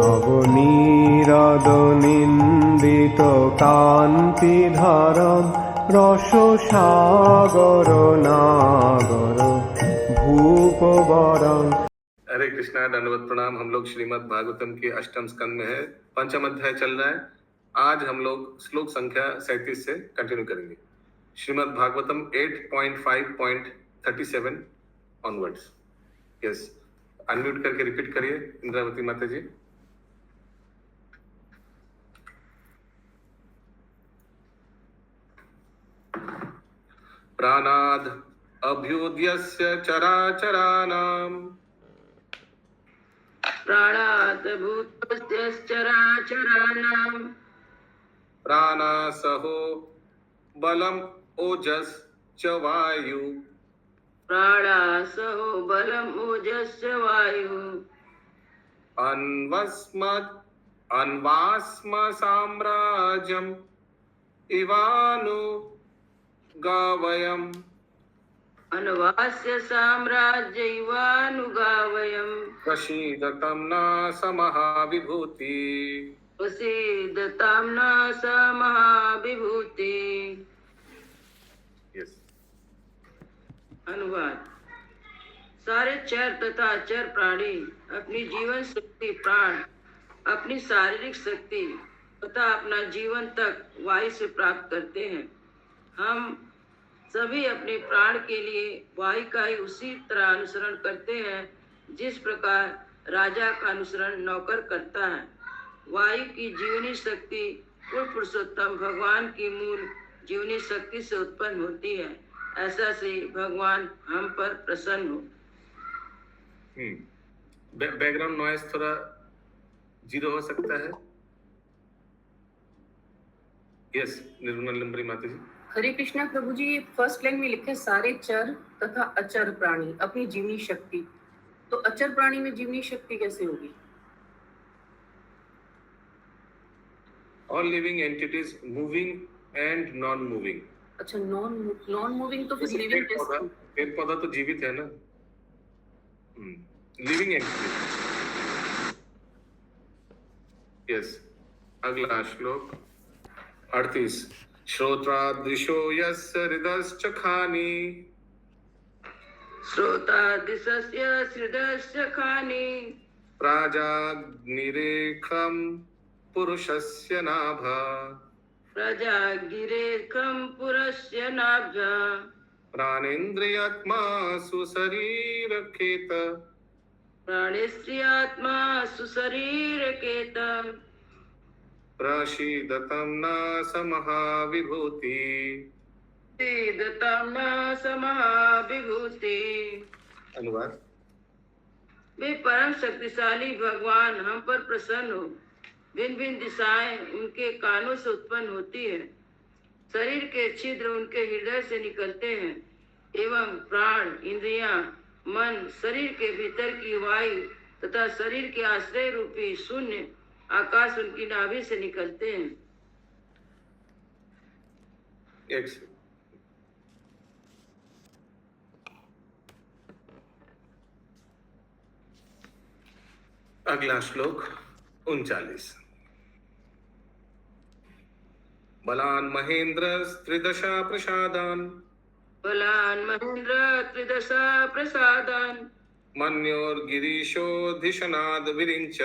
নবনীরদনিন্দিত কান্তিধারম রসসাগর নাগর भूपवरं। हरे कृष्णा, दंडवत प्रणाम। हम लोग श्रीमद् भागवतम के अष्टम स्कंद में है, पंचम अध्याय चल रहा है। आज हम लोग श्लोक संख्या 37 से कंटिन्यू करेंगे। Shrimad Bhagavatam 8.5.37 onwards. Yes, unmute करके रिपीट करिए इंद्रावती माता जी। प्राणाद अभ्युदयस्य चराचराणाम् प्राणादभूतश्चराचराणाम् प्राणासहो बलम् ओजस् च वायु प्राणासहो बलम् ओजश्च वायु अन्वास्म साम्राज्यम् इवानु गावयम् अन्वास्य साम्राज्यैवानुगावयम् प्रसीदतं न समहाविभूति प्रसीदतां न स महाविभूति। यस। अनुवाद। सारे चर तथा अचर प्राणी अपनी जीवन शक्ति प्राण, अपनी शारीरिक शक्ति तथा अपना जीवन तक वायु से प्राप्त करते हैं। हम सभी अपने प्राण के लिए वायु का ही उसी तरह अनुसरण करते हैं जिस प्रकार राजा का अनुसरण नौकर करता है। वायु की जीवनी शक्ति पूर्ण पुरुषोत्तम भगवान की मूल जीवनी शक्ति से उत्पन्न होती है। ऐसा से भगवान हम पर प्रसन्न हो। बैकग्राउंड नॉइस थोड़ा जीरो हो सकता है। यस, निर्मला लंबरी माता जी। हरे कृष्णा प्रभु जी, फर्स्ट लाइन में लिखे सारे चर तथा अचर प्राणी अपनी जीवनी शक्ति, तो अचर प्राणी में जीवनी शक्ति कैसे होगी? All living entities moving and non moving. अच्छा, नॉन मूविंग तो फिर लिविंग कैसे? पेड़ पौधा तो जीवित है ना। Living entities. यस, अगला श्लोक 38। श्रोत्रादृशो यस्य हृदश्चखानि श्रोतादिशस्य हृदयस्य खानि प्राजाग्निरेखं पुरुषस्य नाभा प्रजागिरेखं पुरस्य नाभ्या प्राणेन्द्रियात्मा सुशरीरकेत प्राणेन्द्रियात्मा सुशरीरकेत प्रसीदतं न समहाविभूति प्रसीदतं न समहाविभूति। अनुवाद। वे परम शक्तिशाली भगवान हम पर प्रसन्न हो। भिन्न भिन्न दिशाएं उनके कानों से उत्पन्न होती है। शरीर के छिद्र उनके हृदय से निकलते हैं एवं प्राण, इंद्रियां, मन, शरीर के भीतर की वायु तथा शरीर के आश्रय रूपी शून्य आकाश उनकी नाभि से निकलते हैं। अगला श्लोक 39। बलान महेंद्र त्रिदशा प्रसादान बलान महेंद्र त्रिदशा प्रसादान मन्योर्गिरीशोऽधिशनाद विरिञ्च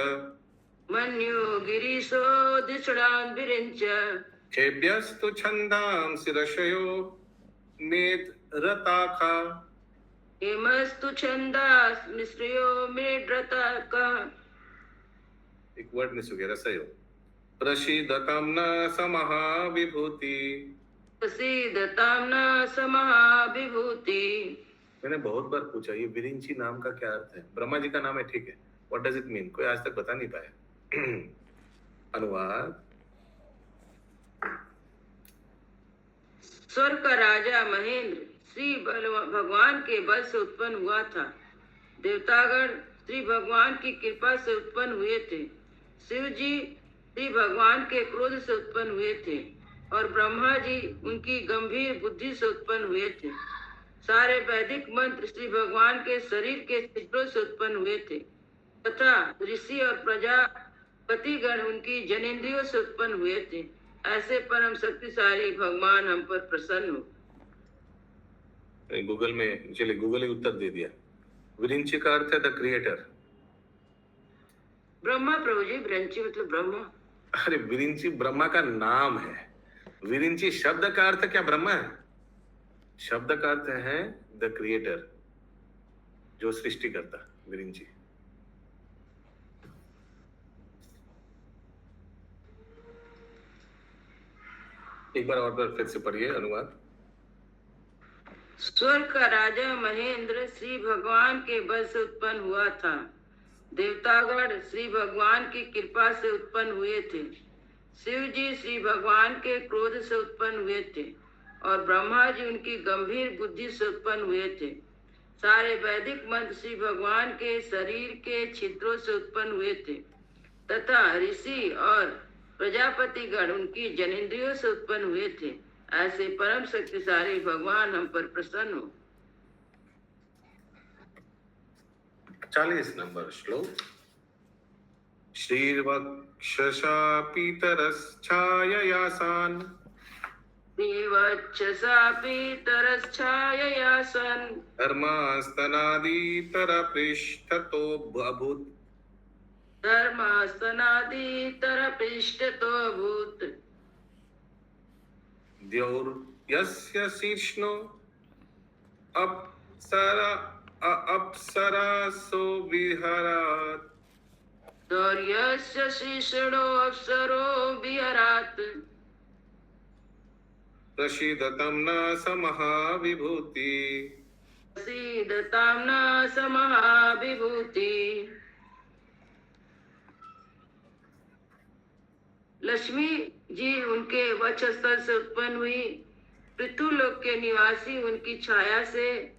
मन्यो गिरीशो धिषणान् विरिञ्च खेभ्यस्तु छन्दांसि ऋषयो मेधरताखा हेमस्तु छन्दास् मिश्रयो मेढ्रताका। एक वर्ड मिस हो गया, रसयो। प्रसीदतं न समहाविभूति प्रसीदतां न समहाविभूति। मैंने बहुत बार पूछा ये विरिंची नाम का क्या अर्थ है। ब्रह्मा जी का नाम है, ठीक है, व्हाट डज इट मीन? कोई आज तक बता नहीं पाया। अनुवाद। स्वर्ग का राजा महेंद्र श्री भगवान के बल से उत्पन्न हुआ था। देवतागण श्री भगवान की कृपा से उत्पन्न हुए थे। शिव जी श्री भगवान के क्रोध से उत्पन्न हुए थे और ब्रह्मा जी उनकी गंभीर बुद्धि से उत्पन्न हुए थे। सारे वैदिक मंत्र श्री भगवान के शरीर के छिद्रों से उत्पन्न हुए थे तथा ऋषि और प्रजा पतिगण उनकी जनेंद्रियों से उत्पन्न हुए थे। ऐसे परम शक्तिशाली भगवान हम पर प्रसन्न हो। गूगल में, चलिए गूगल ही उत्तर दे दिया। विरिंची का अर्थ है द क्रिएटर। ब्रह्मा प्रभु जी, विरंची मतलब ब्रह्मा। अरे विरिंची ब्रह्मा का नाम है। विरिंची शब्द का अर्थ क्या ब्रह्मा है? शब्द का अर्थ है द क्रिएटर, जो सृष्टि करता। विरिंची। एक बार और फिर से पढ़िए अनुवाद। स्वर्ग का राजा महेंद्र श्री भगवान के बल से उत्पन्न हुआ था। देवतागण श्री भगवान की कृपा से उत्पन्न हुए थे। शिव जी श्री भगवान के क्रोध से उत्पन्न हुए थे और ब्रह्मा जी उनकी गंभीर बुद्धि से उत्पन्न हुए थे। सारे वैदिक मंत्र श्री भगवान के शरीर के छिद्रों से उत्पन्न हुए थे तथा ऋषि और प्रजापति गण उनकी जनेंद्रियों से उत्पन्न हुए थे। ऐसे परम शक्तिशाली भगवान हम पर प्रसन्न हो। 40 नंबर श्लोक। श्रीर्वक्षसा पीतरश्छाययासान् श्रीवक्षसा पीतरश्छाययासन् धर्मास्तनादितरपृष्ठतो अभूत् धर्मास्तनादितरपृष्ठतो अभूत् द्यौर्यस्य शीर्ष्णो अप्सरासो विहरात् दौर्यस्य शीर्षणो अप्सरो विहरात् प्रसीदतं न समहाविभूति प्रसीदतां न समहाविभूति। लक्ष्मी जी उनके वक्षस्थल से उत्पन्न हुई। पृथ्वीलोक के निवासी उनकी छाया से,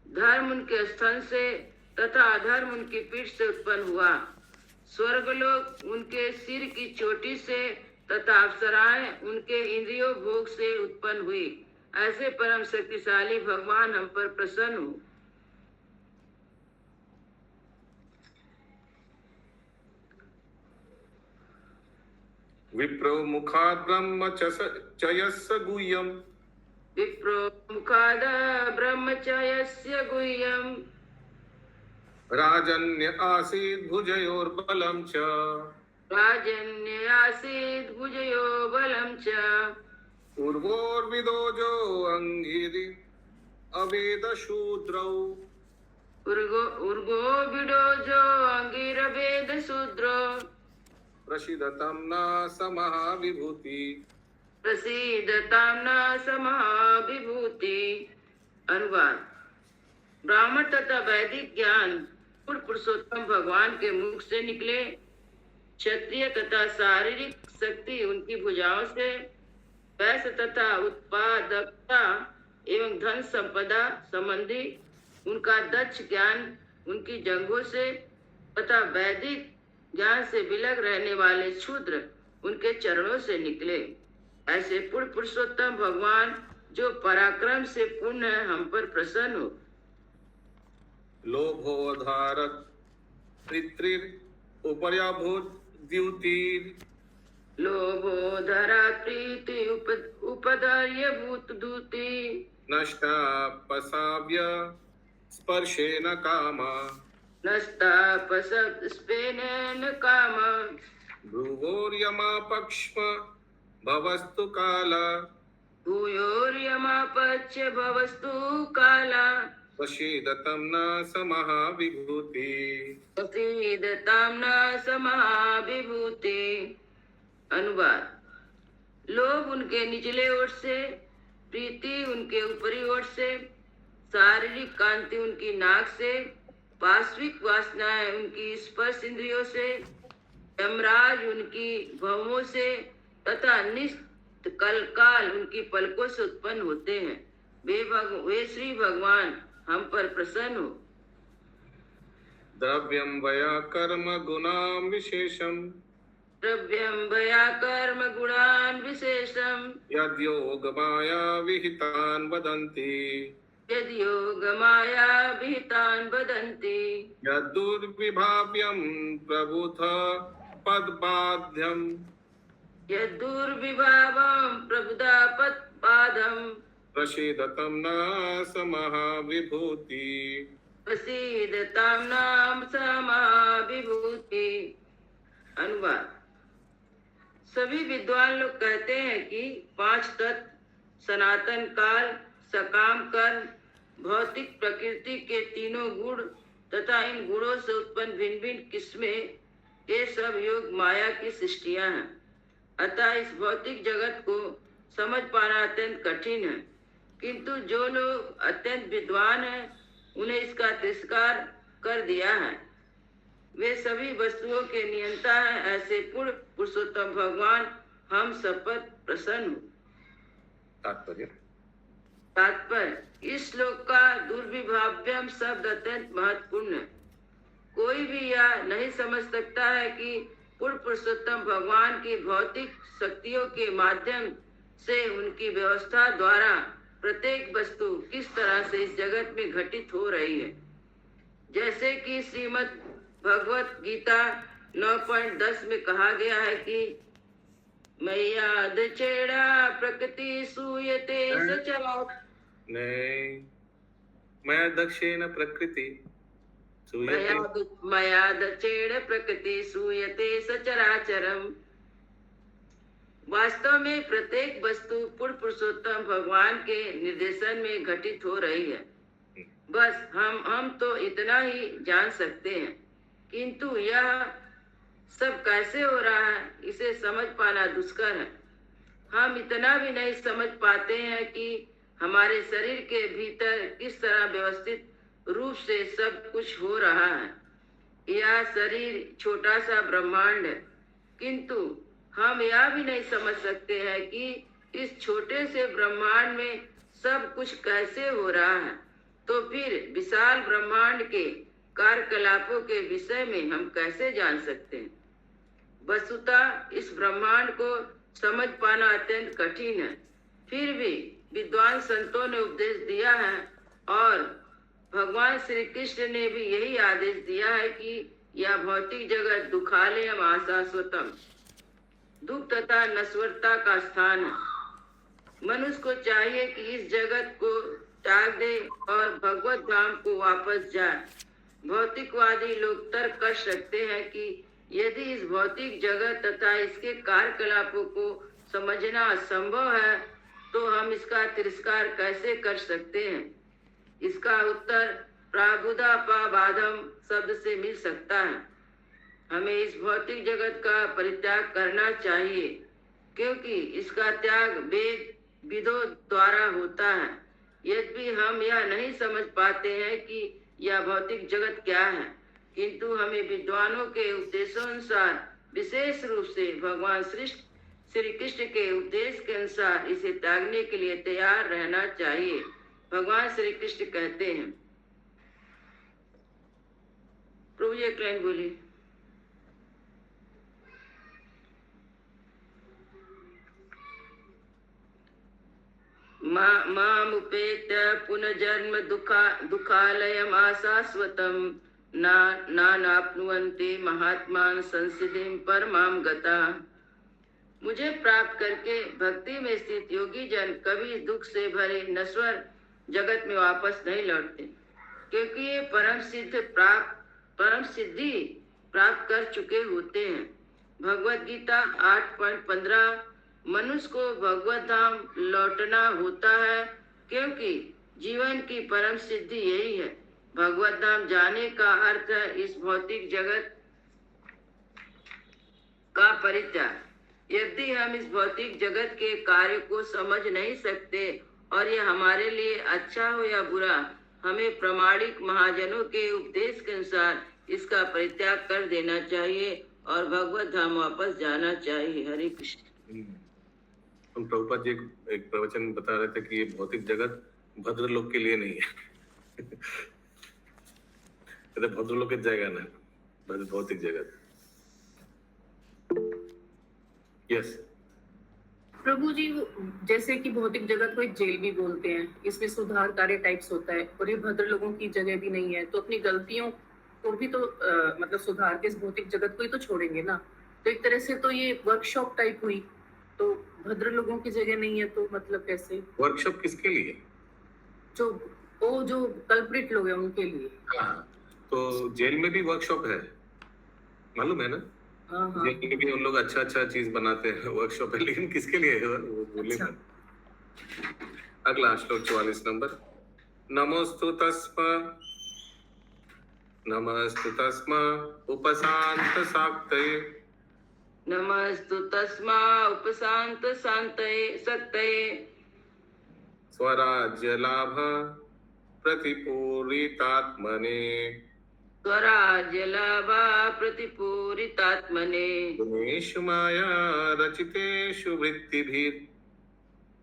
धर्म उनके स्तन से तथा अधर्म उनकी पीठ से उत्पन्न हुआ। स्वर्गलोक उनके सिर की चोटी से तथा अप्सराएं उनके इंद्रियों भोग से उत्पन्न हुई। ऐसे परम शक्तिशाली भगवान हम पर प्रसन्न हो। विप्रो मुखात् ब्रह्मचर्यस्य गुह्यम् विप्रो मुखाद ब्रह्मचर्यस्य गुह्यम् राजन्य आसीत् भुजयोर्बलं च राजन्य आसीत् भुजयो बलं च पूर्वोर्विदोजो अंगिरि अवेदशूद्रौ उर्गो विडोजो अंगिरभेद शूद्रो प्रसीदतं न समहाविभूति प्रसीदतां न समहाविभूति। अनुवाद। ब्राह्मण तथा वैदिक ज्ञान पूर्ण पुरुषोत्तम भगवान के मुख से निकले। क्षत्रिय तथा शारीरिक शक्ति उनकी भुजाओं से, वैश्य तथा उत्पादकता एवं धन संपदा संबंधी उनका दक्ष ज्ञान उनकी जंघों से तथा वैदिक ज्ञान से विलग रहने वाले शूद्र उनके चरणों से निकले। ऐसे पूर्ण पुरुषोत्तम भगवान जो पराक्रम से पूर्ण है हम पर प्रसन्न हो। लोभोधारक पितृर उपर्याभूत द्युतिर लोभोधरा प्रीति उपदर्य भूत दूती नष्टा पसाव्य स्पर्शेन कामा नस्ता पसस्पेन काम भ्रुवोर्यमापक्ष्म भवस्तु काला भूयोर्यमापच्य भवस्तु काला प्रसीदतं न समहाविभूति प्रसीदतां न समहाविभूति। अनुवाद। लोभ उनके निचले ओर से, प्रीति उनके ऊपरी ओर से, शारीरिक कांति उनकी नाक से, पार्श्विक वासनाएं उनकी स्पर्श इंद्रियों से, यमराज उनकी भवों से तथा निष्ठ काल उनकी पलकों से उत्पन्न होते हैं। वे श्री भगवान हम पर प्रसन्न हो। द्रव्यं वया कर्म गुणां विशेषं द्रव्यं वया कर्म गुणान् विशेषं यद्योगमाया विहितान् वदन्ति यद्योगमाया विहितान् वदन्ति यद्दुर्विभाव्यं प्रबुध पदबाध्यम यद्दुर्विभावं प्रबुधापत्पादं प्रसीदतं न समहाविभूति। प्रसीदतां नाम समाविभूति। अनुवाद। सभी विद्वान लोग कहते हैं कि 5 तत्व सनातन काल, सकाम कर्म, भौतिक प्रकृति के तीनों गुण तथा इन गुणों से उत्पन्न भिन्न भिन्न किस्में, ये सब योग माया की सृष्टियां हैं। अतः इस भौतिक जगत को समझ पाना अत्यंत कठिन है, किंतु जो लोग अत्यंत विद्वान हैं उन्हें इसका तिरस्कार कर दिया है। वे सभी वस्तुओं के नियंता हैं। ऐसे पूर्ण पुरुषोत्तम भगवान हम सब पर प्रसन्न हो। तात्पर्य। तात्पर्य। इस श्लोक का दुर्विभाव्यम शब्द अत्यंत महत्वपूर्ण है। कोई भी यह नहीं समझ सकता है कि पूर्ण पुरुषोत्तम भगवान की भौतिक शक्तियों के माध्यम से उनकी व्यवस्था द्वारा प्रत्येक वस्तु किस तरह से इस जगत में घटित हो रही है। जैसे कि श्रीमद् भगवत गीता 9.10 में कहा गया है कि मय्याद चेड़ा प्रकृति सूयते सचराचरम्। नहीं, मैं दक्षेण प्रकृति सूयते। मयाद चेड़ प्रकृति सूयते सचराचरम्। वास्तव में प्रत्येक वस्तु पूर्ण पुरुषोत्तम भगवान के निर्देशन में घटित हो रही है। बस हम तो इतना ही जान सकते हैं, किंतु यह सब कैसे हो रहा है इसे समझ पाना दुष्कर है। हम इतना भी नहीं समझ पाते हैं कि हमारे शरीर के भीतर किस तरह व्यवस्थित रूप से सब कुछ हो रहा है। यह शरीर छोटा सा ब्रह्मांड है, किंतु हम यह भी नहीं समझ सकते हैं कि इस छोटे से ब्रह्मांड में सब कुछ कैसे हो रहा है। तो फिर विशाल ब्रह्मांड के कार्यकलापों के विषय में हम कैसे जान सकते हैं। वस्तुतः इस ब्रह्मांड को समझ पाना अत्यंत कठिन है। फिर भी विद्वान संतों ने उपदेश दिया है और भगवान श्री कृष्ण ने भी यही आदेश दिया है कि यह भौतिक जगत दुखालयम आशाश्वतम, दुख तथा नश्वरता का स्थान है। मनुष्य को चाहिए कि इस जगत को त्याग दे और भगवत धाम को वापस जाए। भौतिकवादी लोग तर्क कर सकते हैं कि यदि इस भौतिक जगत तथा इसके कार्यकलापों को समझना असंभव है तो हम इसका तिरस्कार कैसे कर सकते हैं। इसका उत्तर प्राबुधापाबाधम शब्द से मिल सकता है। हमें इस भौतिक जगत का परित्याग करना चाहिए, क्योंकि इसका त्याग वेद विदों द्वारा होता है। यद्यपि हम यह नहीं समझ पाते हैं कि यह भौतिक जगत क्या है, किंतु हमें विद्वानों के उपदेशानुसार विशेष रूप से भगवान श्री कृष्ण के उपदेश के अनुसार इसे त्यागने के लिए तैयार रहना चाहिए। भगवान श्री कृष्ण कहते हैं, प्रभु जी एक लाइन बोलिए। मामुपेत्य पुनर्जन्म दुःखालयम् आशाश्वतं नाप्नुवन्ति महात्मान् संसिद्धिं परमां गताः। मुझे प्राप्त करके भक्ति में स्थित योगी जन कभी दुख से भरे नश्वर जगत में वापस नहीं लौटते, क्योंकि ये परम सिद्धि प्राप्त कर चुके होते हैं। भगवत गीता 8.15। मनुष्य को भगवत धाम लौटना होता है, क्योंकि जीवन की परम सिद्धि यही है। भगवत धाम जाने का अर्थ है इस भौतिक जगत का परित्याग। यदि हम इस भौतिक जगत के कार्य को समझ नहीं सकते और यह हमारे लिए अच्छा हो या बुरा, हमें प्रामाणिक महाजनों के उपदेश के अनुसार इसका परित्याग कर देना चाहिए और भगवत धाम वापस जाना चाहिए। हरे कृष्ण। हम प्रभुपाद जी एक प्रवचन बता रहे थे कि ये भौतिक जगत भद्र लोग के लिए नहीं है। भद्र लोग की जगह ना, भौतिक जगत। यस प्रभु जी, जैसे कि भौतिक जगत को एक जेल भी बोलते हैं, इसमें सुधार कार्य टाइप्स होता है और ये भद्र लोगों की जगह भी नहीं है, तो अपनी गलतियों को भी तो मतलब सुधार के इस भौतिक जगत को ही तो छोड़ेंगे ना। तो एक तरह से तो ये वर्कशॉप टाइप हुई, तो भद्र लोगों की जगह नहीं है, तो मतलब कैसे? वर्कशॉप किसके लिए? जो वो जो कल्प्रिट लोग हैं उनके लिए। हाँ, तो जेल में भी वर्कशॉप है, मालूम है ना? हाँ हाँ। जेल में भी उन लोग अच्छा अच्छा चीज बनाते हैं, वर्कशॉप है, लेकिन किसके लिए है वो बोले अच्छा। ना। अगला श्लोक 44 नंबर। नमोस्तु तस्मा नमस्तु तस्मा उपशांत साक्तये नमस्तु तस्मा उपशांत शांतये सक्तये स्वराज्य लाभ प्रतिपूरितात्मने स्वराज्य लाभा प्रतिपूरितात्मने गुणेषु माया रचितेषु वृत्तिभिः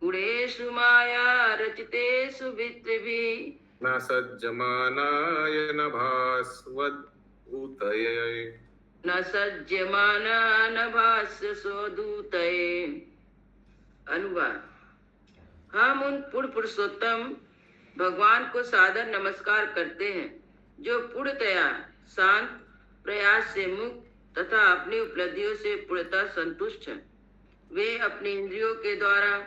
गुणेषु माया रचितेषु वित्तभिः न सज्जमानाय न भास्वदूतये न सज्जमाना न भास्य सोदूतये। अनुवाद। हम उन पूर्ण पुरुषोत्तम भगवान को सादर नमस्कार करते हैं जो पूर्णतया शांत, प्रयास से मुक्त तथा अपनी उपलब्धियों से पूर्णतः संतुष्ट हैं। वे अपनी इंद्रियों के द्वारा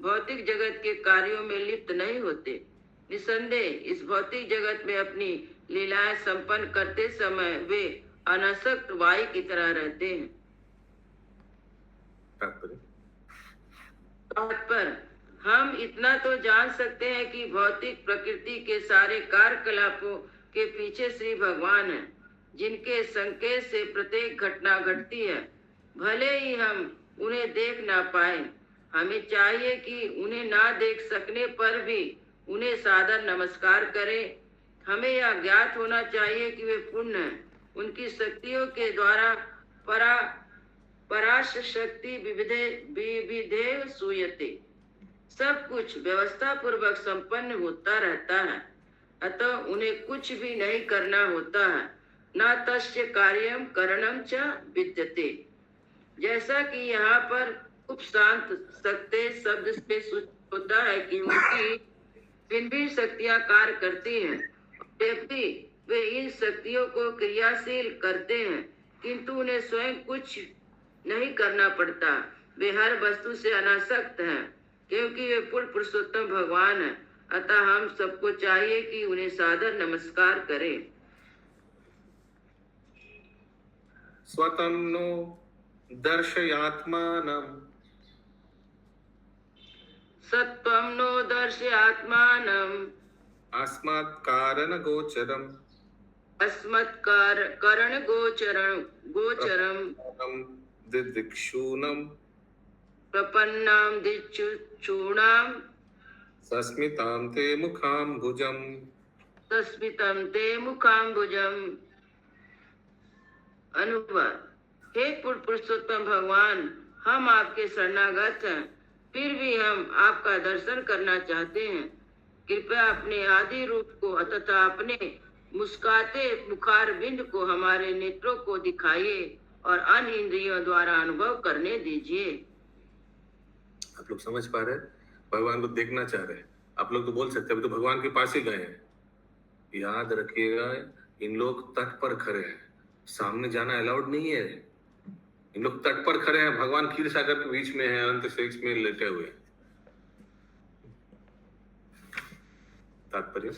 भौतिक जगत के कार्यों में लिप्त नहीं होते। निसंदेह इस भौतिक जगत में अपनी लीलाएं संपन्न करते समय वे अनासक्त वायु की तरह रहते हैं। तात्पर्य। हम इतना तो जान सकते हैं कि भौतिक प्रकृति के सारे कार्यकलापों के पीछे श्री भगवान हैं, जिनके संकेत से प्रत्येक घटना घटती है। भले ही हम उन्हें देख ना पाए, हमें चाहिए कि उन्हें ना देख सकने पर भी उन्हें सादर नमस्कार करें। हमें यह ज्ञात होना चाहिए कि वे पूर्ण हैं। उनकी शक्तियों के द्वारा पराश शक्ति विविधे सूयते। सब कुछ व्यवस्था पूर्वक संपन्न होता रहता है, अतः उन्हें कुछ भी नहीं करना होता है। न तस्य कार्यम करणम च विद्यते। जैसा कि यहाँ पर उपशांत सकते शब्द से सूचित होता है कि उनकी भिन्न भिन्न शक्तियां कार्य करती हैं, जबकि वे इन शक्तियों को क्रियाशील करते हैं, किंतु उन्हें स्वयं कुछ नहीं करना पड़ता। वे हर वस्तु से अनासक्त हैं, क्योंकि वे पूर्ण पुरुषोत्तम भगवान हैं। अतः हम सबको चाहिए कि उन्हें सादर नमस्कार करें। स्वतं नो दर्शयात्मानं सत्वं नो दर्शयात्मानम् अस्मात् कारणगोचरम् करण गोचरम दिदिक्षूणं प्रपन्नाम दिक्षूणाम सस्मितां ते मुखाम्बुजम् तस्मितं ते मुखाम्बुजम्। अनुवाद। हे पूर्ण पुरुषोत्तम भगवान, हम आपके शरणागत हैं, फिर भी हम आपका दर्शन करना चाहते हैं। कृपया अपने आदि रूप को तथा अपने मुस्काते मुखार बिंद को हमारे नेत्रों को दिखाइए और अन्य इंद्रियों द्वारा अनुभव करने दीजिए। आप लोग समझ पा रहे हैं? भगवान को देखना चाह रहे हैं। आप लोग तो बोल सकते हैं, अभी तो भगवान के पास ही गए हैं। याद रखिएगा, इन लोग तट पर खड़े हैं, सामने जाना अलाउड नहीं है। इन लोग तट पर खड़े हैं, भगवान क्षीर सागर के बीच में है, अनंत शेष में लेटे हुए हैं। तात्पर्य।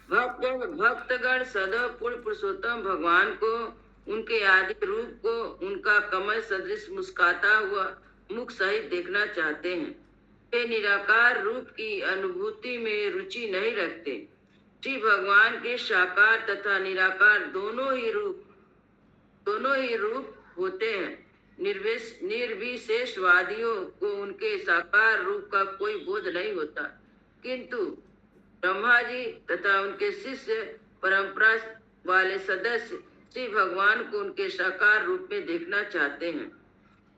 भक्तगण सदैव पूर्ण पुरुषोत्तम भगवान को, उनके आदि रूप को, उनका कमल सदृश मुस्काता हुआ मुख सहित देखना चाहते हैं। वे निराकार रूप की अनुभूति में रुचि नहीं रखते। श्री भगवान के साकार तथा निराकार दोनों ही रूप होते हैं। निर्विशेषवादियों को उनके साकार रूप का कोई बोध नहीं होता, किंतु ब्रह्मा जी तथा उनके शिष्य परंपरा वाले सदस्य श्री भगवान को उनके साकार रूप में देखना चाहते हैं।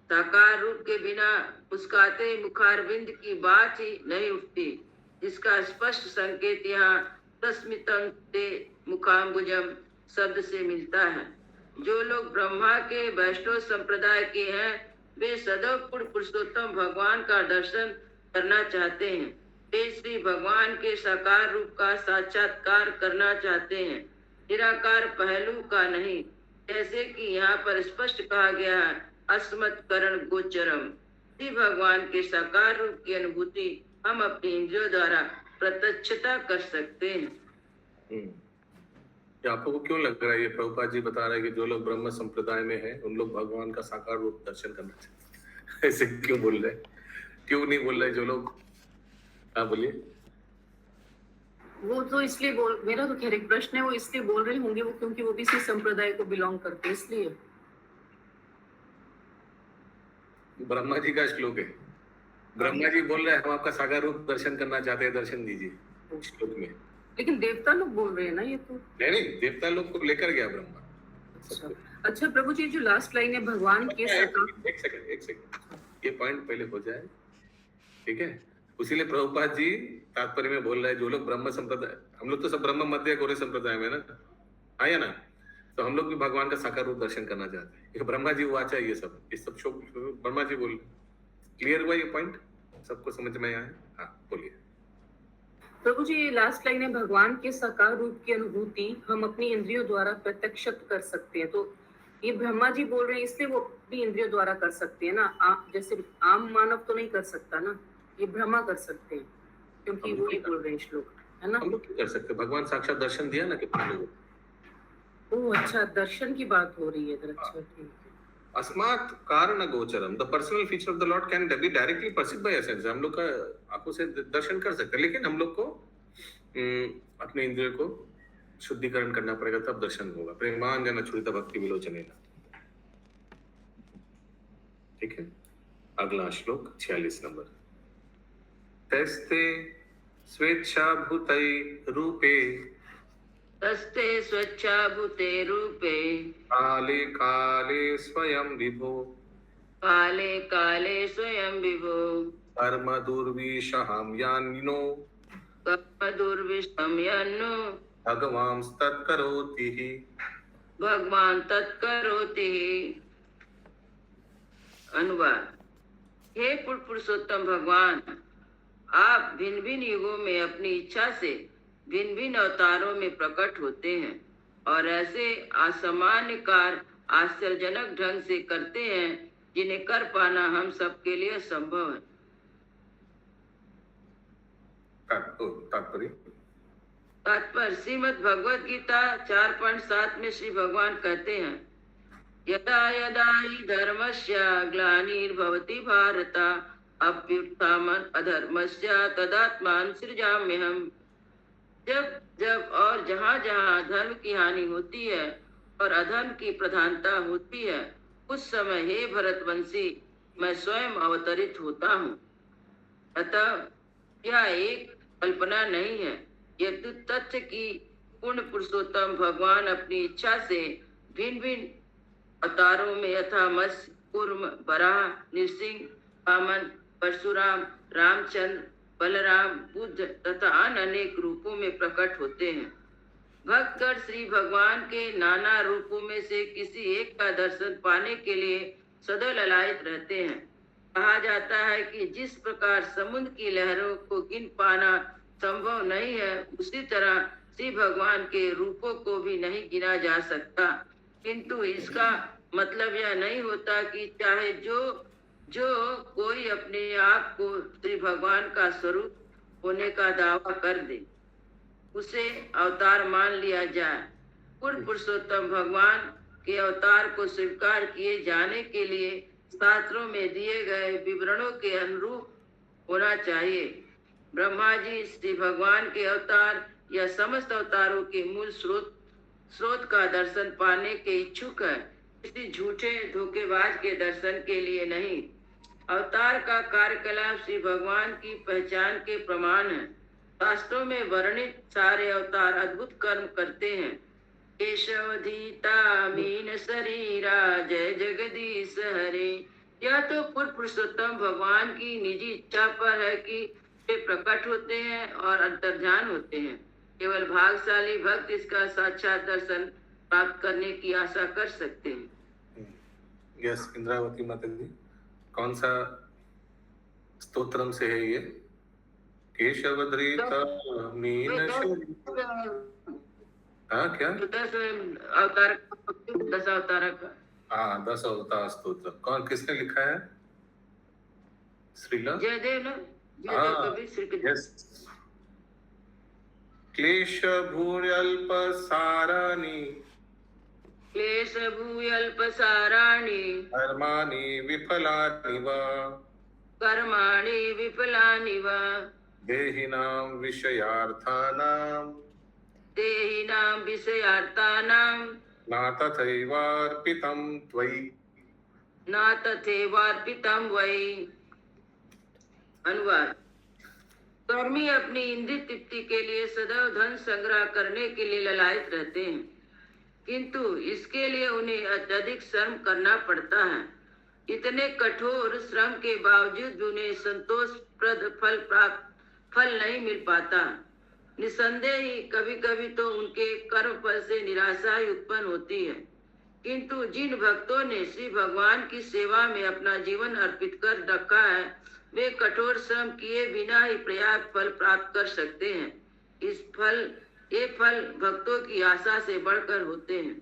साकार रूप के बिना मुस्काते मुखारविंद की बात ही नहीं उठती, जिसका स्पष्ट संकेत यहाँ तस्मितं ते मुखाम्बुजम शब्द से मिलता है। जो लोग ब्रह्मा के वैष्णव संप्रदाय के हैं, वे सदैव पूर्ण पुरुषोत्तम भगवान का दर्शन करना चाहते हैं। वे श्री भगवान के साकार रूप का साक्षात्कार करना चाहते हैं, निराकार पहलू का नहीं। जैसे कि यहाँ पर स्पष्ट कहा गया है, अस्मत् करण गोचरम। श्री भगवान के साकार रूप की अनुभूति हम अपने इंद्रियों द्वारा प्रत्यक्षता कर सकते हैं। ये आपको क्यों लग रहा है, ये प्रभुपाद जी बता रहे हैं कि जो लोग ब्रह्म संप्रदाय में हैं उन लोग भगवान का साकार रूप दर्शन करना चाहते हैं? ऐसे क्यों बोल रहे हैं? क्यों नहीं बोल रहे जो लोग? हाँ बोलिए। वो तो इसलिए बोल, मेरा तो खैर एक प्रश्न है, वो इसलिए बोल रहे होंगे वो क्योंकि वो भी इसी संप्रदाय को बिलोंग करते हैं, इसलिए। ब्रह्मा जी का श्लोक है, ब्रह्मा जी बोल रहे हैं हम आपका साकार रूप दर्शन करना चाहते हैं, दर्शन दीजिए श्लोक में। लेकिन देवता लोग बोल रहे हैं ना ये तो। नहीं, देवता लोग को लेकर गया ब्रह्मा। अच्छा प्रभु जी, जो लास्ट लाइन है भगवान के एक सेकंड, ये पॉइंट पहले हो जाए, ठीक है? उसीलिए प्रभुपाद जी तात्पर्य में बोल रहे हैं जो लोग ब्रह्म संप्रदाय, हम लोग तो सब ब्रह्म मध्य गौरी संप्रदाय में ना आया ना, तो हम लोग भी भगवान का साकार रूप दर्शन करना चाहते हैं। ये ब्रह्मा जी वाचा है, ये सब शोक ब्रह्मा जी बोल। क्लियर हुआ ये पॉइंट? सबको समझ में आया? हाँ बोलिए। प्रभु जी, लास्ट लाइन है भगवान के साकार रूप की अनुभूति हम अपनी इंद्रियों द्वारा प्रत्यक्ष कर सकते हैं। तो ये ब्रह्मा जी बोल रहे हैं, इसलिए वो अपनी इंद्रियों द्वारा कर सकते हैं ना, जैसे आम मानव तो नहीं कर सकता ना, ये ब्रह्मा कर सकते हैं क्योंकि वो ही बोल रहे हैं श्लोक, है ना? हम लोग कर सकते, भगवान साक्षात दर्शन दिया ना कितने लोगों को। ओह अच्छा, दर्शन की बात हो रही है इधर। अच्छा ठीक है। अस्मात् कारण गोचरम, the personal feature of the lord can be directly perceived by sense. हम लोग का आंखों से दर्शन कर सकते हैं, लेकिन हम लोग को अपने इंद्रियों को शुद्धिकरण करना पड़ेगा, तब दर्शन होगा। प्रेमांजन छुरित भक्ति विलोचनेन। ठीक है, अगला श्लोक 46 नंबर। तस्ते स्वेच्छाभूतै रूपे तस्ते स्वच्छाभूते रूपे काले काले स्वयं विभो काले काले स्वयं विभो कर्म दुर्विषहं यान्नो कर्म दुर्विषम्यन्नो भगवांस्तत्करोति हि। भगवान तत्करोति हि। अनुवाद। हे पुरुषोत्तम भगवान, आप भिन्न भिन्न युगों में अपनी इच्छा से भिन्न भिन्न अवतारों में प्रकट होते हैं और ऐसे असामान्य कार्य आश्चर्यजनक ढंग से करते हैं जिन्हें कर पाना हम सबके लिए असंभव है। तात्पर्य श्रीमद् भगवद गीता 4.7 में श्री भगवान कहते हैं, यदा यदा हि धर्मस्य ग्लानिर्भवति भारत अभ्युत्थानम् अधर्मस्य तदात्मानं सृजाम्यहम्। जब जब और जहाँ जहाँ धर्म की हानि होती है और अधर्म की प्रधानता होती है, उस समय हे भरतवंशी मैं स्वयं अवतरित होता हूँ। अतः यह एक कल्पना नहीं है, यह तथ्य कि पूर्ण पुरुषोत्तम भगवान अपनी इच्छा से भिन्न भिन्न अवतारों में यथा मत्स्य, कूर्म, वराह, नृसिंह, वामन, परशुराम, रामचंद्र, बलराम, बुद्ध तथा अन्य अनेक रूपों में प्रकट होते हैं। भक्तगण श्री भगवान के नाना रूपों में से किसी एक का दर्शन पाने के लिए सदैव ललायित रहते हैं। कहा जाता है कि जिस प्रकार समुद्र की लहरों को गिन पाना संभव नहीं है, उसी तरह श्री भगवान के रूपों को भी नहीं गिना जा सकता। किंतु इसका मतलब यह नहीं होता कि चाहे जो कोई अपने आप को श्री भगवान का स्वरूप होने का दावा कर दे, उसे अवतार मान लिया जाए। पूर्ण पुरुषोत्तम भगवान के अवतार को स्वीकार किए जाने के लिए शास्त्रों में दिए गए विवरणों के अनुरूप होना चाहिए। ब्रह्मा जी श्री भगवान के अवतार या समस्त अवतारों के मूल स्रोत का दर्शन पाने के इच्छुक है, किसी झूठे धोखेबाज के दर्शन के लिए नहीं। अवतार का कार्यकलाप श्री भगवान की पहचान के प्रमाण है। शास्त्रों में वर्णित सारे अवतार अद्भुत कर्म करते हैं। केशवधीता मीन शरीरा जय जगदीश हरे। यह तो पूर्ण पुरुषोत्तम भगवान की निजी इच्छा पर है कि वे प्रकट होते हैं और अंतर्ध्यान होते हैं। केवल भाग्यशाली भक्त इसका साक्षात दर्शन प्राप्त करने की आशा कर सकते हैं। यस, इंद्रावती माता जी, कौन सा स्तोत्रम से है ये? केशवधृता मीन शरीरा। हाँ क्या? अवतार दशावतारा का। हाँ, 10 अवतार स्तोत्र कौन किसने लिखा है? श्रीला? जयदेव ना, जयदेव हाँ, कबीर श्री के। यस। क्लेश भूर्यल्प साराणि क्लेश भूयल्प साराणि कर्माणि विफलानि वा कर्माणि विफलानि वा देहिनां विषयार्थानां देहिनां विषयार्थानां न तथैवार्पितं त्वयि। न तथैवार्पितं वै। अनुवाद। कर्मी अपनी इंद्रिय तृप्ति के लिए सदैव धन संग्रह करने के लिए ललायत रहते हैं, किंतु इसके लिए उन्हें अत्यधिक श्रम करना पड़ता है। इतने कठोर श्रम के बावजूद उन्हें संतोषप्रद फल नहीं मिल पाता। निसंदेह ही कभी कभी तो उनके कर्म फल से निराशा ही उत्पन्न होती है, किंतु जिन भक्तों ने श्री भगवान की सेवा में अपना जीवन अर्पित कर रखा है, वे कठोर श्रम किए बिना ही पर्याप्त फल प्राप्त कर सकते हैं। ये फल भक्तों की आशा से बढ़कर होते हैं।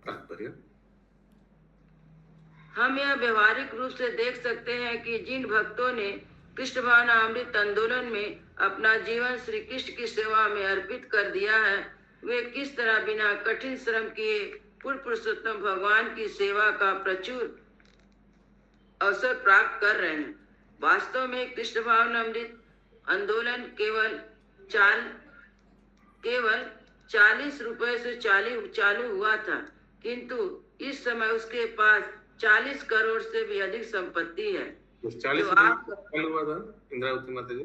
तात्पर्य। हम यह व्यवहारिक रूप से देख सकते हैं कि जिन भक्तों ने कृष्ण भावनामृत आंदोलन में अपना जीवन श्री कृष्ण की सेवा में अर्पित कर दिया है, वे किस तरह बिना कठिन श्रम किए पूर्ण पुरुषोत्तम भगवान की सेवा का प्रचुर अवसर प्राप्त कर रहे हैं। वास्तव में कृष्ण भावनामृत आंदोलन केवल 40 रुपए से चालू हुआ था, किंतु इस समय उसके पास 40 करोड़ से भी अधिक संपत्ति है। 40 जो आप हुआ था इंद्रावती माता जी?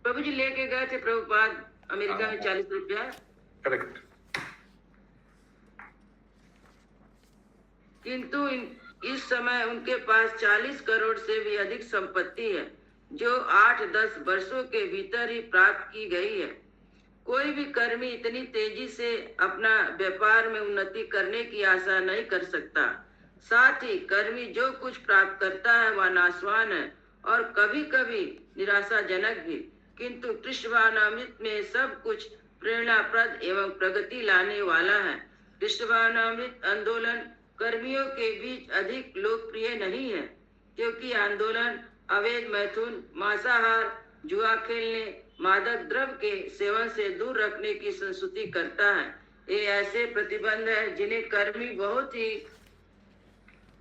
प्रभु जी लेके गए थे प्रभुपाद अमेरिका में 40 रुपया। करेक्ट। किंतु इस समय उनके पास 40 करोड़ से भी अधिक संपत्ति है, जो 8-10 वर्षों के भीतर ही प्राप्त की गई है। कोई भी कर्मी इतनी तेजी से अपना व्यापार में उन्नति करने की आशा नहीं कर सकता। साथ ही कर्मी जो कुछ प्राप्त करता है वह नाशवान है और कभी कभी निराशाजनक भी, किंतु कृष्ण भावनामृत में सब कुछ प्रेरणाप्रद एवं प्रगति लाने वाला है। कृष्ण भावनामृत आंदोलन कर्मियों के बीच अधिक लोकप्रिय नहीं है, क्योंकि आंदोलन अवैध मैथुन, मांसाहार, जुआ खेलने, मादक द्रव्य के सेवन से दूर रखने की संस्तुति करता है। ये ऐसे प्रतिबंध है जिन्हें कर्मी बहुत ही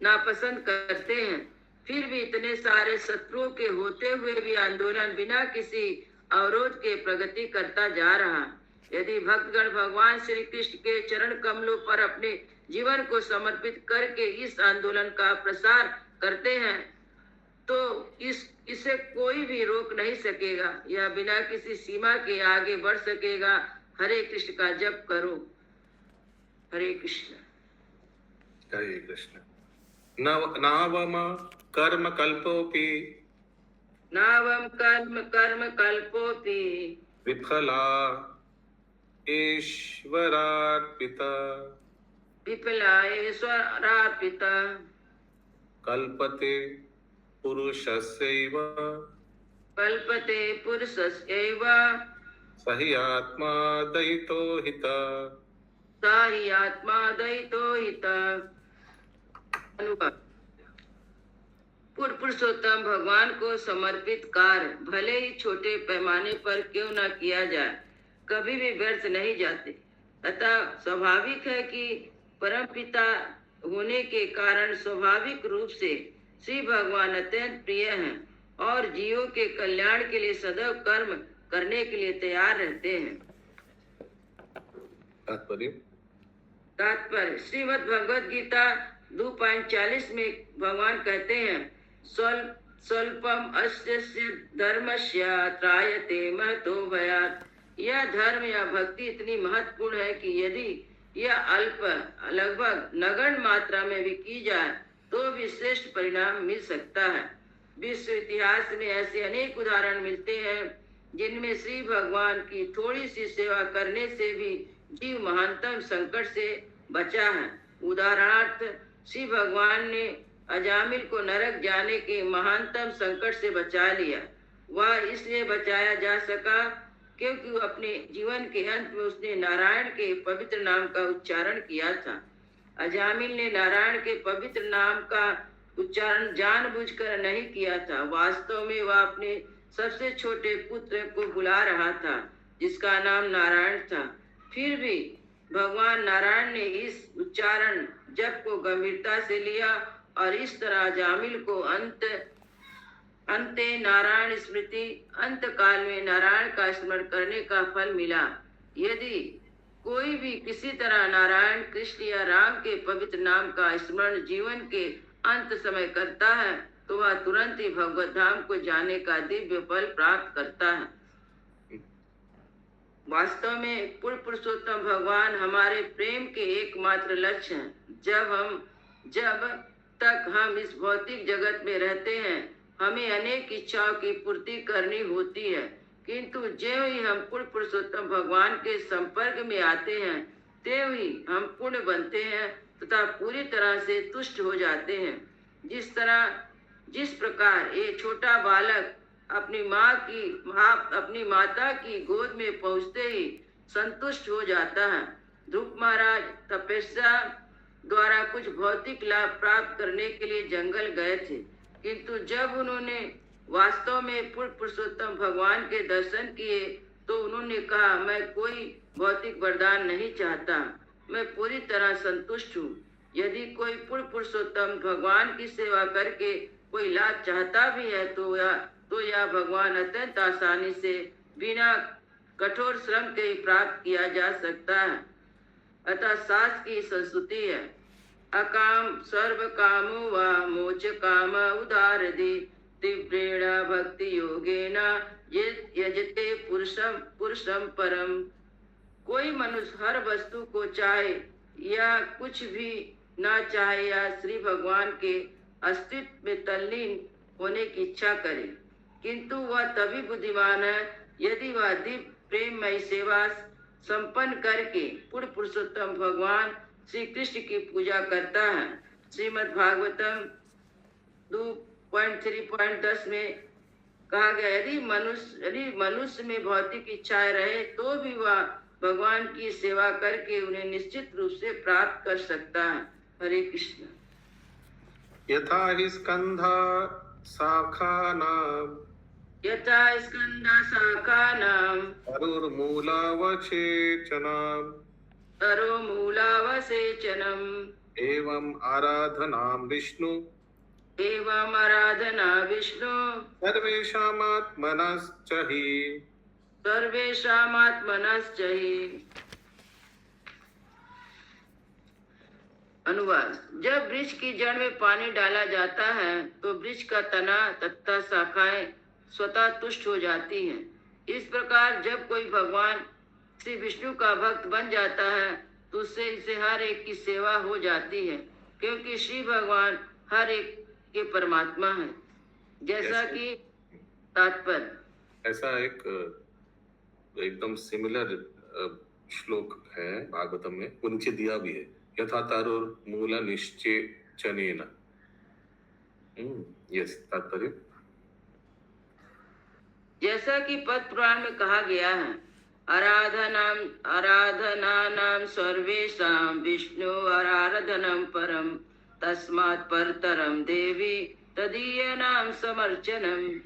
नापसंद करते हैं। फिर भी इतने सारे शत्रुओं के होते हुए भी आंदोलन बिना किसी अवरोध के प्रगति करता जा रहा है। यदि भक्तगण भगवान श्री कृष्ण के चरण कमलों पर अपने जीवन को समर्पित करके इस आंदोलन का प्रसार करते हैं, तो इसे कोई भी रोक नहीं सकेगा। यह बिना किसी सीमा के आगे बढ़ सकेगा। हरे कृष्ण का जप करो। हरे कृष्ण। हरे कृष्ण। नावम कर्म कल्पोपि नावम कर्म कल्पोपि विफला ईश्वरार्पिता विफलायेश्वरार्पिता कल्पते पुरुषस्यैव स हि आत्मा दयितो हिता। अनुवाद। पूर्ण पुरुषोत्तम भगवान को समर्पित कार्य भले ही छोटे पैमाने पर क्यों न किया जाए, कभी भी व्यर्थ नहीं जाते। अतः स्वाभाविक है कि परमपिता होने के कारण स्वाभाविक रूप से श्री भगवान अत्यंत प्रिय हैं और जीवों के कल्याण के लिए सदैव कर्म करने के लिए तैयार रहते हैं। तात्पर्य। श्रीमद् भगवद गीता 2.40 में भगवान कहते हैं, स्वल्पम अस्य धर्मस्य त्रायते महतो भयात्। यह धर्म या भक्ति इतनी महत्वपूर्ण है कि यदि यह अल्प लगभग नगण्य मात्रा में भी की जाए तो भी श्रेष्ठ परिणाम मिल सकता है। विश्व इतिहास में ऐसे अनेक उदाहरण मिलते हैं जिनमें श्री भगवान की थोड़ी सी सेवा करने से भी जीव महानतम संकट से बचा है। उदाहरणार्थ, श्री भगवान ने अजामिल को नरक जाने के महानतम संकट से बचा लिया। वह इसलिए बचाया जा सका क्योंकि वो अपने जीवन के अंत में उसने नारायण के पवित्र नाम का उच्चारण किया था। अजामिल ने नारायण के पवित्र नाम का उच्चारण जानबूझकर नहीं किया था। वास्तव में वह अपने सबसे छोटे पुत्र को बुला रहा था जिसका नाम नारायण था। फिर भी भगवान नारायण ने इस उच्चारण जप को गंभीरता से लिया और इस तरह अजामिल को अंते नारायण स्मृति, अंत काल में नारायण का स्मरण करने का फल मिला। यदि कोई भी किसी तरह नारायण, कृष्ण या राम के पवित्र नाम का स्मरण जीवन के अंत समय करता है तो वह तुरंत ही भगवत धाम को जाने का दिव्य फल प्राप्त करता है। वास्तव में पूर्ण पुरुषोत्तम भगवान हमारे प्रेम के एकमात्र लक्ष्य हैं। जब तक हम इस भौतिक जगत में रहते हैं हमें अनेक इच्छाओं की पूर्ति करनी होती है, किंतु ज्यों ही हम पूर्ण पुरुषोत्तम भगवान के संपर्क में आते हैं त्यों ही हम पूर्ण बनते हैं तथा पूरी तरह से तुष्ट हो जाते हैं। जिस प्रकार एक छोटा बालक अपनी माता की गोद में पहुंचते ही संतुष्ट हो जाता है। ध्रुव महाराज तपस्या द्वारा कुछ भौतिक लाभ प्राप्त करने के लिए जंगल गए थे, किंतु जब उन्होंने वास्तव में पूर्ण पुरुषोत्तम भगवान के दर्शन किए तो उन्होंने कहा, मैं कोई भौतिक वरदान नहीं चाहता, मैं पूरी तरह संतुष्ट हूँ। यदि कोई पूर्ण पुरुषोत्तम भगवान की सेवा करके कोई लाभ चाहता भी है तो यह भगवान अत्यंत आसानी से बिना कठोर श्रम के ही प्राप्त किया जा सकता है। अतः शास्त्र की संस्तुति है, अकाम सर्व कामो वा मोच काम उदारदि तीव्रेण भक्ति योगेन यजते पुरुषम परम। कोई मनुष्य हर वस्तु को चाहे या कुछ भी ना चाहे या श्री भगवान के अस्तित्व में तल्लीन होने की इच्छा करे, किंतु वह तभी बुद्धिमान है यदि वह दिव्य प्रेममय सेवा संपन्न करके पूर्ण पुरुषोत्तम भगवान श्री कृष्ण की पूजा करता है। श्रीमद् भागवतम 2.3.10 में कहा गया, यदि मनुष्य में भौतिक इच्छाएं रहे तो भी वह भगवान की सेवा करके उन्हें निश्चित रूप से प्राप्त कर सकता है। हरे कृष्ण। यथा हि स्कंधा शाखानां तरोमूलावसेचनम् एवं आराधना विष्णु सर्वेषामात्मनश्च हि। अनुवाद। जब वृक्ष की जड़ में पानी डाला जाता है तो वृक्ष का तना तथा शाखाएं स्वतः तुष्ट हो जाती हैं। इस प्रकार जब कोई भगवान श्री विष्णु का भक्त बन जाता है तो उससे इसे हर एक की सेवा हो जाती है, क्योंकि श्री भगवान हर एक के परमात्मा है। जैसा कि तात्पर्य ऐसा एकदम सिमिलर श्लोक है भागवतम में, वो नीचे दिया भी है, यथा तरोर्मूल निश्चेचनेन। यस, तात्पर्य जैसा कि पद्म पुराण में कहा गया है, आराधनानां सर्वेषां विष्णु आराधनं परम तस्मात् परतरं देवी तदीयनां समर्चनम्।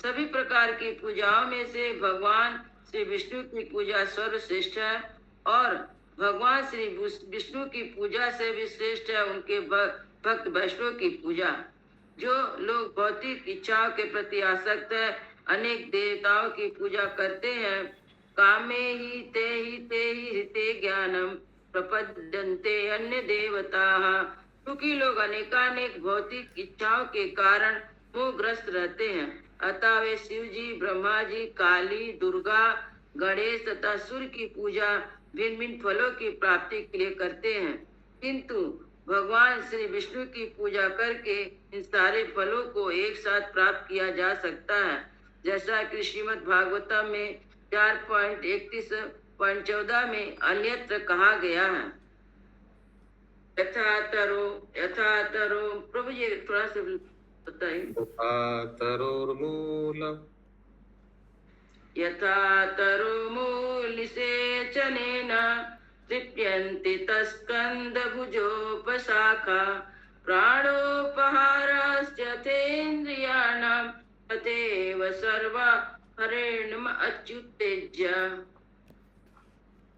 सभी प्रकार की पूजाओं में से भगवान श्री विष्णु की पूजा सर्वश्रेष्ठ है और भगवान श्री विष्णु की पूजा से भी श्रेष्ठ है उनके भक्त वैष्णव की पूजा। जो लोग भौतिक इच्छाओं के प्रति आसक्त है अनेक देवताओं की पूजा करते हैं, कामे ही ते ज्ञानम प्रपद्यन्ते अन्य देवताः। क्योंकि लोग अनेकानेक भौतिक इच्छाओं के कारण मोहग्रस्त रहते हैं, अतः वे शिव जी, ब्रह्मा जी, काली, दुर्गा, गणेश तथा सूर्य की पूजा भिन्न भिन्न फलों की प्राप्ति के लिए करते हैं, किंतु भगवान श्री विष्णु की पूजा करके इन सारे फलों को एक साथ प्राप्त किया जा सकता है। जैसा कि श्रीमद् भागवतम में 4.31.14 में अन्यत्र कहा गया है। यथा तरो प्रभु जी थोड़ा सा बताइए। यथा तरुमूलिसेचनेन तृप्यन्ति तस्कन्धभुजोपशाखा प्राणोपहारस्य तेन्द्रियाणां तथैव सर्वाहरणम् अच्युतेज्य।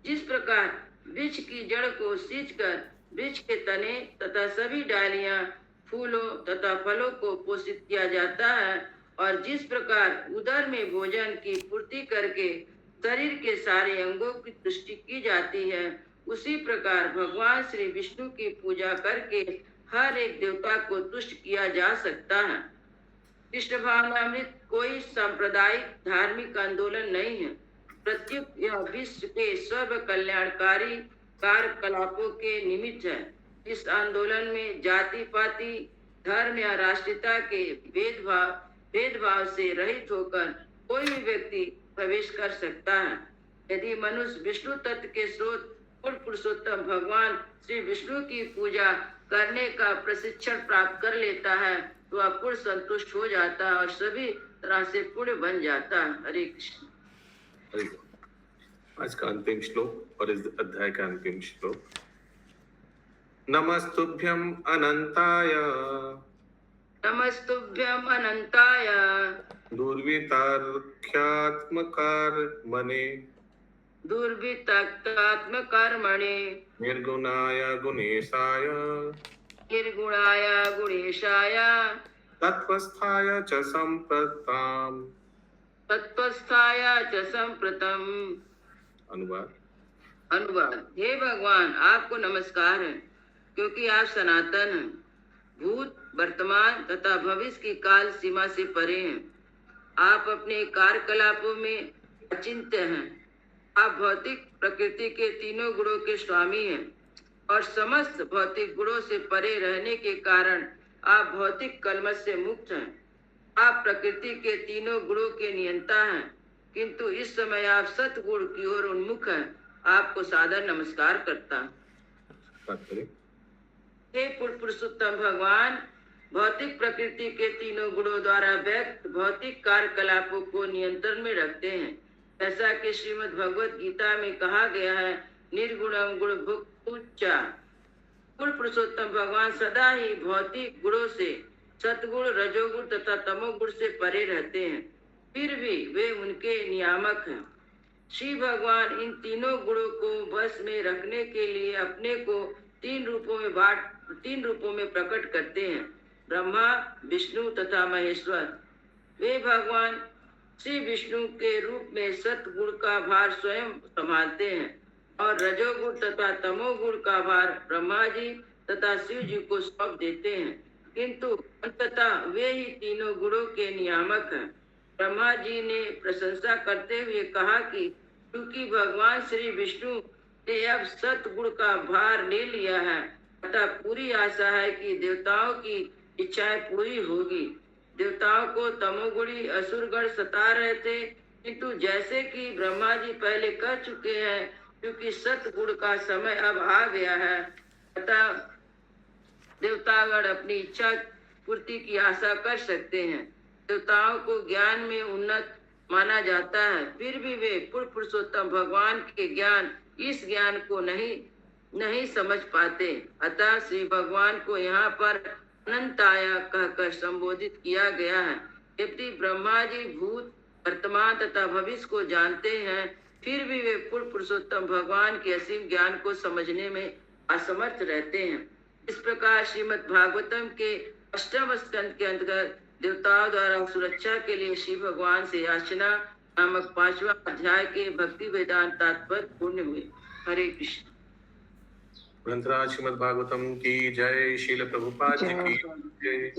जिस प्रकार वृक्ष की जड़ को सींचकर वृक्ष के तने तथा सभी डालियां, फूलों तथा फलों को पोषित किया जाता है, और जिस प्रकार उदर में भोजन की पूर्ति करके शरीर के सारे अंगों की तुष्टि की जाती है, उसी प्रकार भगवान श्री विष्णु की पूजा करके हर एक देवता को तुष्ट किया जा सकता है। कृष्ण भावनामृत कोई सांप्रदायिक धार्मिक आंदोलन नहीं है, प्रत्युत यह विश्व के सर्व कल्याणकारी कार्यकलापों के निमित्त है। इस आंदोलन में जाति पाति, धर्म या राष्ट्रीयता के भेदभाव से रहित होकर कोई भी व्यक्ति प्रवेश कर सकता है। यदि मनुष्य विष्णु तत्व के स्रोत पूर्ण पुरुषोत्तम भगवान श्री विष्णु की पूजा करने का प्रशिक्षण प्राप्त कर लेता है तो वह पूर्ण संतुष्ट हो जाता है और सभी तरह से पूर्ण बन जाता है। हरे कृष्ण। हरि बोल। आज का अंतिम श्लोक और इस अध्याय का अंतिम श्लोक। नमस्तुभ्यं अनंताय नमस्तुभ्यं अनंताय दुर्वितर्क्यात्मकर्मणे दुर्वितक्तात्मकर्मणे निर्गुणाय गुणेशाय निर्गुणाय गुणेशाय तत्वस्थाय च संप्रताम्। तत्वस्थाय च संप्रतम्। अनुवाद। अनुवाद। हे भगवान, आपको नमस्कार है क्योंकि आप सनातन हैं, भूत वर्तमान तथा भविष्य की काल सीमा से परे हैं। आप अपने कार्यकलापों में अचिंत्य हैं। आप भौतिक प्रकृति के तीनों गुणों के स्वामी हैं और समस्त भौतिक गुणों से परे रहने के कारण आप भौतिक कलमश से मुक्त हैं। आप प्रकृति के तीनों गुणों के नियंता हैं, किंतु इस समय आप सतगुण की ओर उन्मुख हैं। आपको सादर नमस्कार करता हूं। हे पूर्ण पुरुषोत्तम भगवान, भौतिक प्रकृति के तीनों गुणों द्वारा व्यक्त भौतिक कार्यकलापों को नियंत्रण में रखते हैं। जैसा कि श्रीमद् भगवत गीता में कहा गया है, निर्गुणम गुण भुक्तुच्चा। पूर्ण पुरुषोत्तम भगवान सदा ही भौतिक गुणों से, सतगुण, रजोगुण तथा तमोगुण से परे रहते हैं, फिर भी वे उनके नियामक हैं। श्री भगवान इन तीनों गुणों को बस में रखने के लिए अपने को तीन रूपों में प्रकट करते हैं, ब्रह्मा, विष्णु तथा महेश्वर। वे भगवान श्री विष्णु के रूप में सतगुण का भार स्वयं संभालते हैं और रजोगुण तथा तमोगुण का भार ब्रह्मा जी तथा शिव जी को सौंप देते हैं, किंतु अंततः वे ही तीनों गुणों के नियामक हैं। ब्रह्मा जी ने प्रशंसा करते हुए कहा कि क्योंकि भगवान श्री विष्णु ने अब सतगुण का भार ले लिया है, अतः पूरी आशा है कि देवताओं की इच्छाएं पूरी होगी। देवताओं को तमोगुणी असुरगण सता रहे थे, किंतु जैसे कि ब्रह्मा जी पहले कह चुके हैं, क्योंकि सतगुण का समय अब आ गया है, अतः देवतागण अपनी इच्छा पूर्ति की आशा कर सकते हैं। देवताओं को ज्ञान में उन्नत माना जाता है, फिर भी वे पूर्ण पुरुषोत्तम भगवान के इस ज्ञान को नहीं समझ पाते। अतः श्री भगवान को यहाँ पर अनंताया कहकर संबोधित किया गया है। यदि ब्रह्मा जी भूत, वर्तमान तथा भविष्य को जानते हैं, फिर भी वे पूर्ण पुरुषोत्तम भगवान के असीम ज्ञान को समझने में असमर्थ रहते हैं। इस प्रकार श्रीमद् भागवतम के 8वें स्कंद के अंतर्गत देवताओं द्वारा सुरक्षा के लिए श्री भगवान से याचना नामक 5वां अध्याय के भक्ति वेदांत तात्पर्य पूर्ण हुए। हरे कृष्ण। ग्रंथराज श्रीमद् भागवतम की जय। शील प्रभुपाद जी की जय।